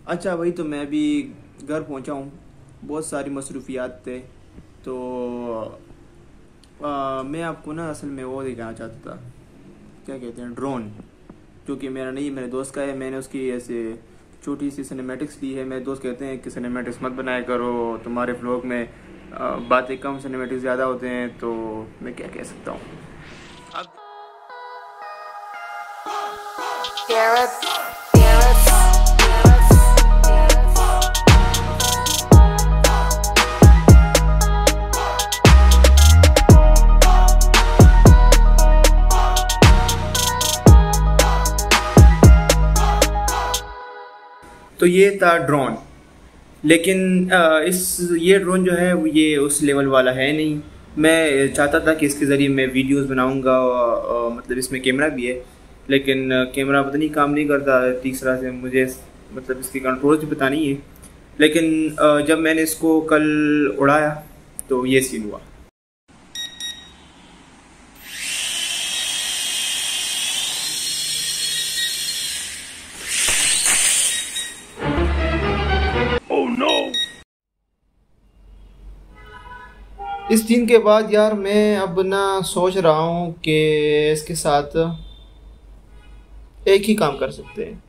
अच्छा वही तो मैं भी घर पहुंचा हूँ, बहुत सारी मसरूफियात थे। तो मैं आपको ना असल में वो दिखाना चाहता था, क्या कहते हैं, ड्रोन। क्योंकि मेरा नहीं, मेरे दोस्त का है, मैंने उसकी ऐसे छोटी सी सिनेमैटिक्स ली है। मेरे दोस्त कहते हैं कि सिनेमैटिक्स मत बनाया करो, तुम्हारे व्लॉग में बातें कम सिनेमैटिक्स ज़्यादा होते हैं। तो मैं क्या कह सकता हूँ अब। तो ये था ड्रोन, लेकिन ये ड्रोन जो है ये उस लेवल वाला है नहीं। मैं चाहता था कि इसके ज़रिए मैं वीडियोस बनाऊंगा, मतलब इसमें कैमरा भी है, लेकिन कैमरा पता नहीं काम नहीं करता तीसरा से, मुझे मतलब इसकी कंट्रोल भी पता नहीं है। लेकिन जब मैंने इसको कल उड़ाया तो ये सीन हुआ। इस दिन के बाद यार मैं अब ना सोच रहा हूँ कि इसके साथ एक ही काम कर सकते हैं।